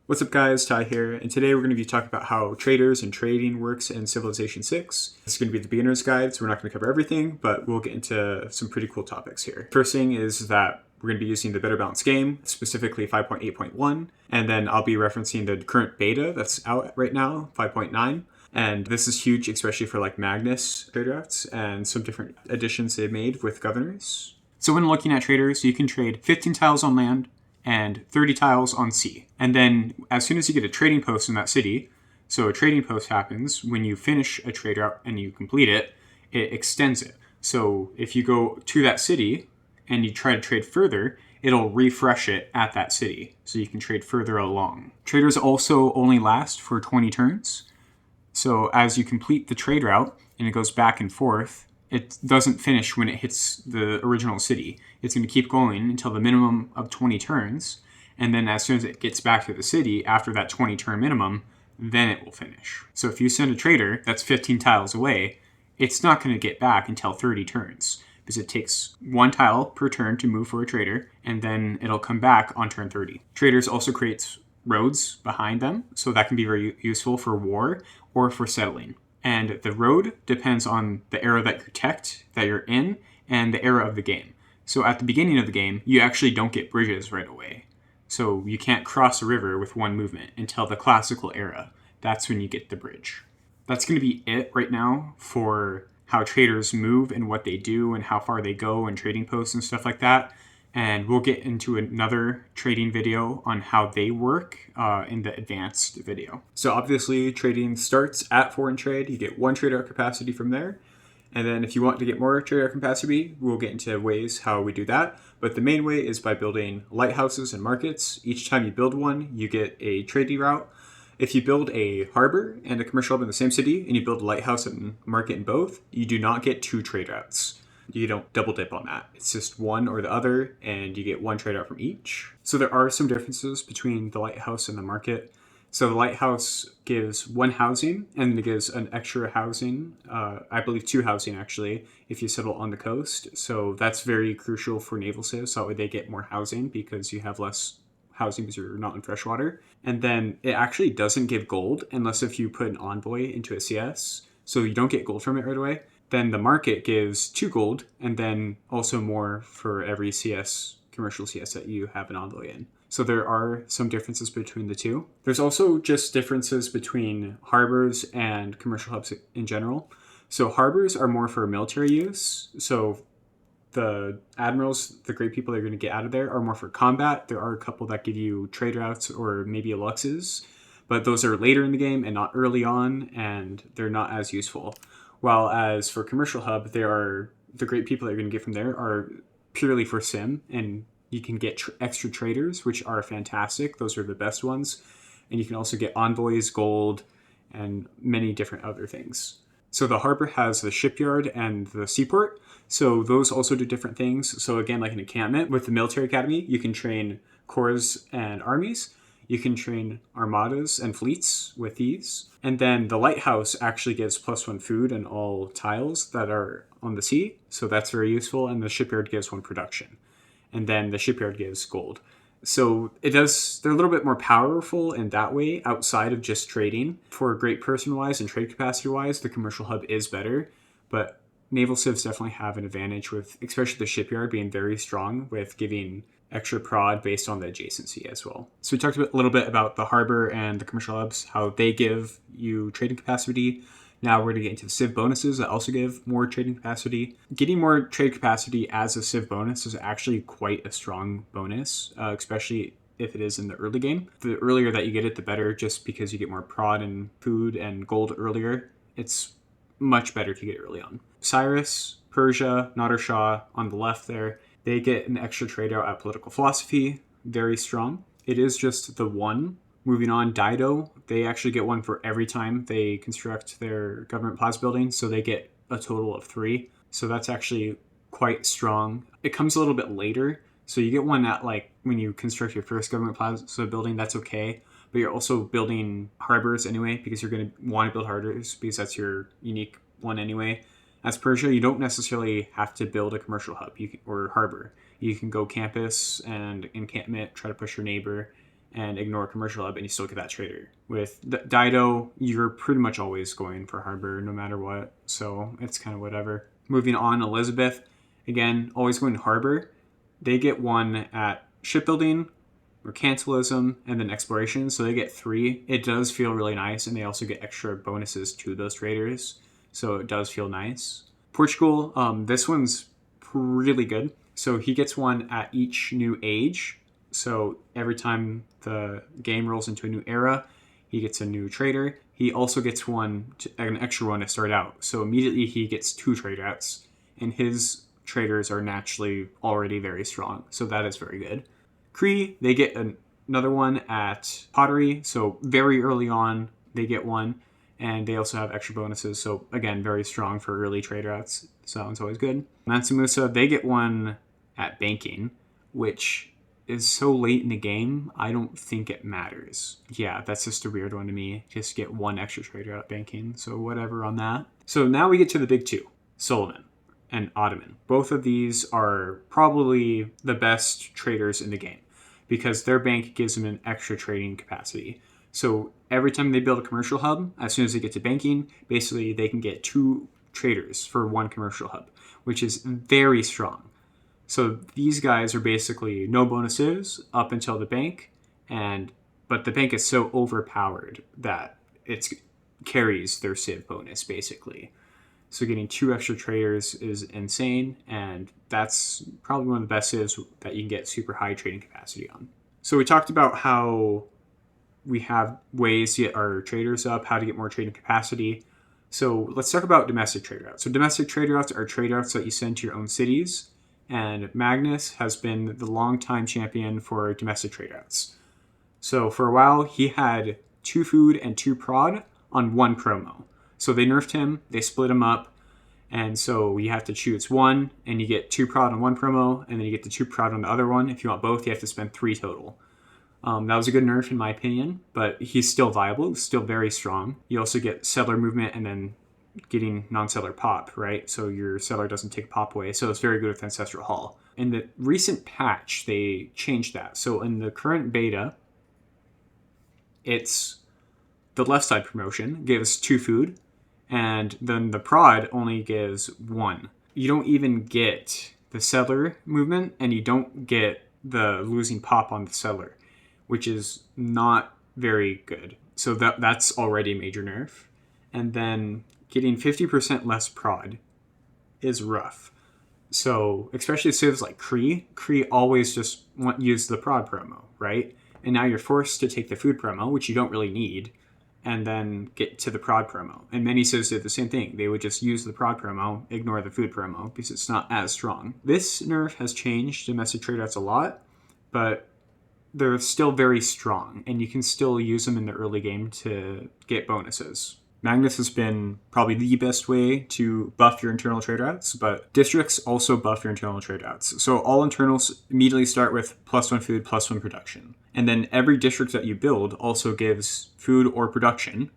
What's up guys, Ty here, and today we're going to be talking about how traders and trading works in Civilization 6. This is going to be the beginner's guide, so we're not going to cover everything, but we'll get into some pretty cool topics here. First thing is that we're going to be using the Better Balanced Game, specifically 5.8.1, and then I'll be referencing the current beta that's out right now, 5.9. And this is huge, especially for like Magnus trade drafts and some different additions they've made with governors. So when looking at traders, you can trade 15 tiles on land, and 30 tiles on sea. And then as soon as you get a trading post in that city, so a trading post happens when you finish a trade route and you complete it, it extends it. So if you go to that city and you try to trade further, it'll refresh it at that city so you can trade further along. Traders also only last for 20 turns. So as you complete the trade route and it goes back and forth, it doesn't finish when it hits the original city. It's going to keep going until the minimum of 20 turns. And then as soon as it gets back to the city after that 20 turn minimum, then it will finish. So if you send a trader that's 15 tiles away, it's not going to get back until 30 turns because it takes one tile per turn to move for a trader, and then it'll come back on turn 30. Traders also create roads behind them, so that can be very useful for war or for settling. And the road depends on the era that you're in and the era of the game. So at the beginning of the game, you actually don't get bridges right away. So you can't cross a river with one movement until the classical era. That's when you get the bridge. That's going to be it right now for how traders move and what they do and how far they go and trading posts and stuff like that. And we'll get into another trading video on how they work in the advanced video. So obviously trading starts at foreign trade. You get one trade hour capacity from there. And then if you want to get more trade hour capacity, we'll get into ways how we do that. But the main way is by building lighthouses and markets. Each time you build one, you get a trading route. If you build a harbor and a commercial hub in the same city and you build a lighthouse and market in both, you do not get two trade routes. You don't double dip on that. It's just one or the other, and you get one trade out from each. So there are some differences between the lighthouse and the market. So the lighthouse gives one housing, and it gives an extra housing, I believe two housing actually, if you settle on the coast. So that's very crucial for naval civs, so that way they get more housing because you have less housing because you're not in freshwater. And then it actually doesn't give gold unless if you put an envoy into a CS. So you don't get gold from it right away. Then the market gives 2 gold, and then also more for every CS, commercial CS that you have an envoy in. So there are some differences between the two. There's also just differences between harbors and commercial hubs in general. So harbors are more for military use. So the admirals, the great people that you're going to get out of there, are more for combat. There are a couple that give you trade routes or maybe eluxes, but those are later in the game and not early on, and they're not as useful. While as for commercial hub, the great people that you're going to get from there are purely for sim, and you can get extra traders, which are fantastic. Those are the best ones. And you can also get envoys, gold, and many different other things. So the harbor has the shipyard and the seaport. So those also do different things. So again, like an encampment with the military academy, you can train corps and armies. You can train armadas and fleets with these. And then the lighthouse actually gives +1 food in all tiles that are on the sea. So that's very useful. And the shipyard gives 1 production. And then the shipyard gives gold. So they're a little bit more powerful in that way outside of just trading. For great person-wise and trade capacity-wise, the commercial hub is better. But naval civs definitely have an advantage with, especially the shipyard being very strong with giving extra prod based on the adjacency as well. So we talked a little bit about the harbor and the commercial hubs, how they give you trading capacity. Now we're going to get into the civ bonuses that also give more trading capacity. Getting more trade capacity as a civ bonus is actually quite a strong bonus, especially if it is in the early game. The earlier that you get it, the better, just because you get more prod and food and gold earlier. It's much better to get it early on. Cyrus, Persia, Nader Shah on the left there, they get an extra trade out at political philosophy, very strong. It is just the one. Moving on, Dido, they actually get 1 for every time they construct their government plaza building, so they get a total of 3. So that's actually quite strong. It comes a little bit later, so you get 1 at like when you construct your first government plaza building, that's okay. But you're also building harbors anyway, because you're going to want to build harbors because that's your unique one anyway. As Persia, you don't necessarily have to build a commercial hub or harbor. You can go campus and encampment, try to push your neighbor, and ignore commercial hub, and you still get that trader. With Dido, you're pretty much always going for harbor no matter what, so it's kind of whatever. Moving on, Elizabeth, again, always going harbor. They get one at shipbuilding, mercantilism, and then exploration, so they get 3. It does feel really nice, and they also get extra bonuses to those traders, so it does feel nice. Portugal, this one's really good. So he gets one at each new age. So every time the game rolls into a new era, he gets a new trader. He also gets an extra one to start out. So immediately he gets 2 trade outs, and his traders are naturally already very strong. So that is very good. Cree, they get another one at pottery. So very early on, they get one. And they also have extra bonuses. So again, very strong for early trade routes. So that one's always good. Mansa Musa, they get one at banking, which is so late in the game, I don't think it matters. Yeah, that's just a weird one to me. Just get 1 extra trader at banking. So whatever on that. So now we get to the big 2, Solomon and Ottoman. Both of these are probably the best traders in the game because their bank gives them an extra trading capacity. So every time they build a commercial hub, as soon as they get to banking, basically they can get 2 traders for 1 commercial hub, which is very strong. So these guys are basically no bonuses up until the bank, but the bank is so overpowered that it carries their civ bonus basically. So getting 2 extra traders is insane, and that's probably one of the best civs that you can get super high trading capacity on. So we talked about how we have ways to get our traders up, how to get more trading capacity. So let's talk about domestic trade routes. So domestic trade routes are trade routes that you send to your own cities. And Magnus has been the longtime champion for domestic trade routes. So for a while, he had 2 food and 2 prod on 1 promo. So they nerfed him, they split him up. And so you have to choose 1, and you get 2 prod on 1 promo, and then you get the 2 prod on the other one. If you want both, you have to spend 3 total. That was a good nerf in my opinion, but he's still viable, still very strong. You also get settler movement and then getting non-settler pop, right? So your settler doesn't take pop away. So it's very good with Ancestral Hall. In the recent patch, they changed that. So in the current beta, it's the left side promotion gives 2 food, and then the prod only gives 1. You don't even get the settler movement, and you don't get the losing pop on the settler, which is not very good. So that's already a major nerf. And then getting 50% less prod is rough. So especially civs like Cree always just use the prod promo, right? And now you're forced to take the food promo, which you don't really need, and then get to the prod promo. And many civs did the same thing. They would just use the prod promo, ignore the food promo, because it's not as strong. This nerf has changed domestic trade routes a lot, but they're still very strong, and you can still use them in the early game to get bonuses. Magnus has been probably the best way to buff your internal trade routes, but districts also buff your internal trade routes. So all internals immediately start with +1 food, +1 production. And then every district that you build also gives food or production,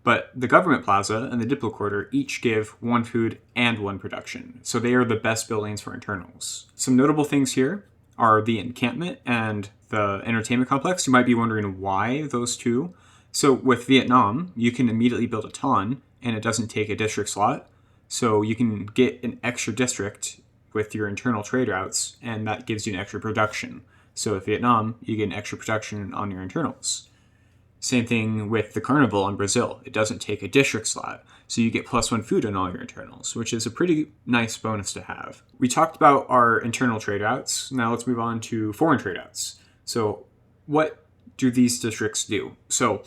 but the government plaza and the Diplo quarter each give 1 food and 1 production. So they are the best buildings for internals. Some notable things here are the encampment and the entertainment complex. You might be wondering why those two. So with Vietnam, you can immediately build a ton, and it doesn't take a district slot. So you can get an extra district with your internal trade routes, and that gives you an extra production. So with Vietnam, you get an extra production on your internals. Same thing with the Carnival in Brazil. It doesn't take a district slot, so you get +1 food on all your internals, which is a pretty nice bonus to have. We talked about our internal trade routes. Now let's move on to foreign trade routes. So what do these districts do? So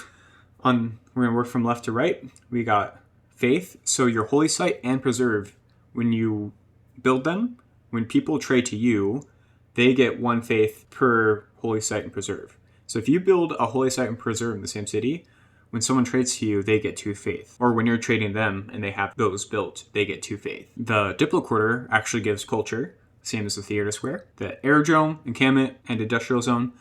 we're going to work from left to right. We got faith. So your holy site and preserve, when you build them, when people trade to you, they get 1 faith per holy site and preserve. So if you build a holy site and preserve in the same city, when someone trades to you, they get 2 faith. Or when you're trading them and they have those built, they get 2 faith. The Diplo quarter actually gives culture, same as the theater square. The aerodrome, encampment, and industrial zone,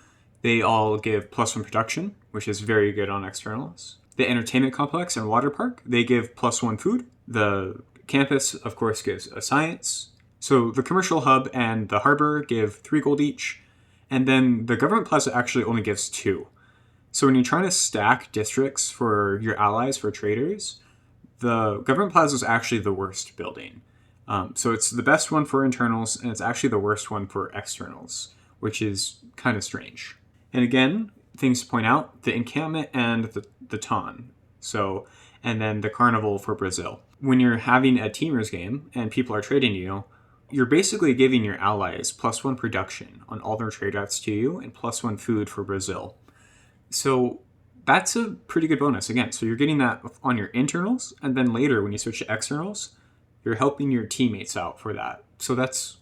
they all give +1 production, which is very good on externals. The entertainment complex and water park, they give +1 food. The campus, of course, gives a science. So the commercial hub and the harbor give 3 gold each. And then the government plaza actually only gives 2. So when you're trying to stack districts for your allies, for traders, the government plaza is actually the worst building. So it's the best one for internals, and it's actually the worst one for externals, which is kind of strange. And again, things to point out, the encampment and the ton. So, and then the carnival for Brazil. When you're having a teamers game and people are trading you, you're basically giving your allies +1 production on all their trade routes to you and +1 food for Brazil. So that's a pretty good bonus again. So you're getting that on your internals, and then later when you switch to externals, you're helping your teammates out for that. So that's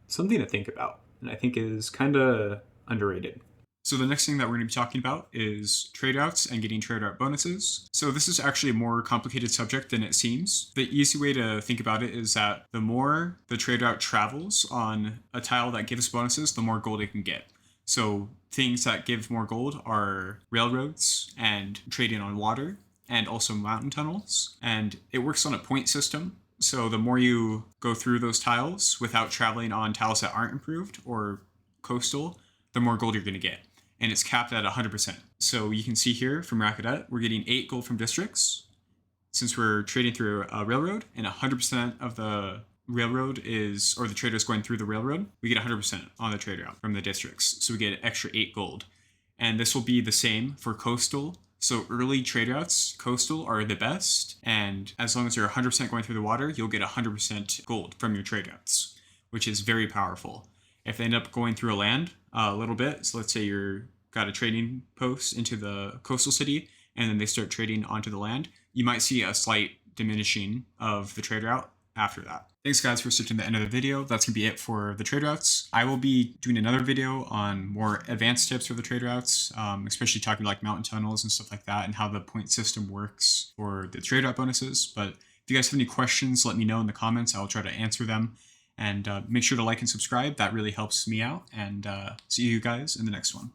something to think about, and I think is kind of underrated. So the next thing that we're going to be talking about is trade routes and getting trade route bonuses. So this is actually a more complicated subject than it seems. The easy way to think about it is that the more the trade route travels on a tile that gives bonuses, the more gold it can get. So things that give more gold are railroads and trading on water and also mountain tunnels. And it works on a point system. So the more you go through those tiles without traveling on tiles that aren't improved or coastal, the more gold you're going to get. And it's capped at 100%. So you can see here from Rakudot, we're getting 8 gold from districts since we're trading through a railroad, and 100% of the railroad is, or the traders going through the railroad, we get 100% on the trade route from the districts. So we get an extra 8 gold. And this will be the same for coastal. So early trade routes, coastal, are the best. And as long as you're 100% going through the water, you'll get 100% gold from your trade routes, which is very powerful. If they end up going through a land a little bit, so let's say you're got a trading post into the coastal city, and then they start trading onto the land, you might see a slight diminishing of the trade route after that. Thanks guys for sticking to the end of the video. That's gonna be it for the trade routes. I will be doing another video on more advanced tips for the trade routes, especially talking like mountain tunnels and stuff like that, and how the point system works for the trade route bonuses. But if you guys have any questions, let me know in the comments. I'll try to answer them. And make sure to like and subscribe. That really helps me out. And see you guys in the next one.